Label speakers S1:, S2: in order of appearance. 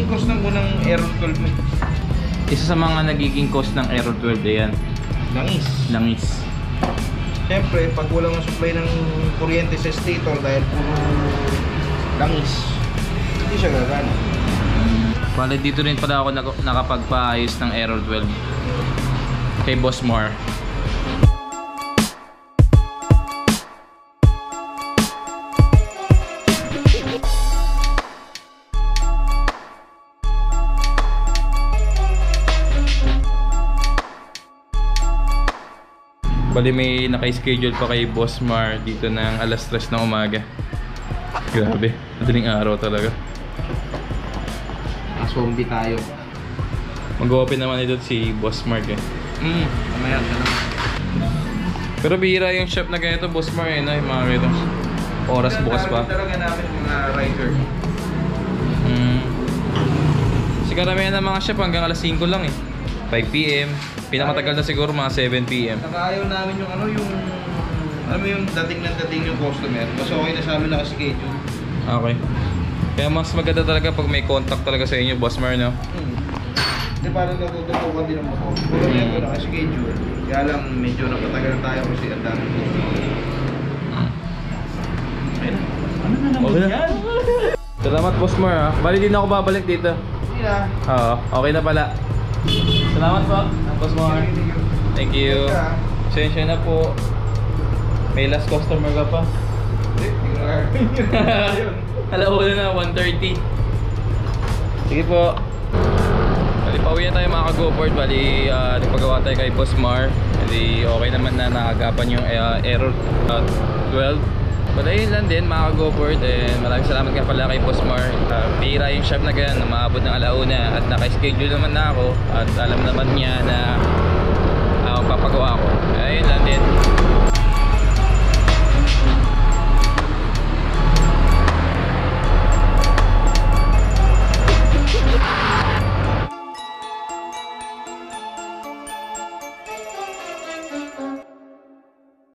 S1: naging cause ng unang error 12 mo?
S2: Isa sa mga nagiging cause ng error 12 yan. Langis.
S1: Siyempre, pag walang supply ng kuryente sa stator dahil puro langis, hindi siya gagana.
S2: Bale, dito rin pala ako nakapagpaayos ng error 12 kay Boss Mar. Bali, may naka-schedule pa kay Boss Mar dito ng alas 3 ng umaga. Grabe, madaling araw talaga.
S1: Zombie tayo.
S2: Mag-open naman ito si Boss Mark eh.
S1: Mamaya ka lang.
S2: Pero bihira yung shop na ganito, Boss Mark eh, no? Yung mga ganito. Oras bukas pa.
S1: Talaga namin mga rider.
S2: Kasi karamihan ng mga shop hanggang alas 5 lang eh. 5 PM. Pinakamatagal na siguro mga 7 PM.
S1: Nakaayaw namin yung yung dating yung customer. Mas okay na sa amin naka-schedule.
S2: Okay. Kaya mas maganda talaga pag may contact talaga sa inyo, Boss Mar, no?
S1: Hindi, parang natututukan din ang motor. Kung ito naka-schedule, kaya lang medyo napatagal tayo kasi ang dami. Ano na naman yan?
S2: Salamat, Boss Mar, ha? Bali din ako babalik dito.
S1: Hindi na.
S2: Oo, okay na pala. Salamat po, Boss Mar. Thank you. Sensya na po. May last customer ka pa. Alauna na, 1:30. Sige po. Bali, pauwi na tayo mga ka-GoPort. Bali, nagpagawa tayo kay Boss Mar. Bali, okay naman na nakagapan yung error 12. But ayun lang din mga ka-GoPort. Maraming salamat nga pala kay Boss Mar. Pira yung shop na ganyan, maabot ng alauna. At naka-schedule naman na ako. At alam naman niya na papagawa ko. Ayun lang din.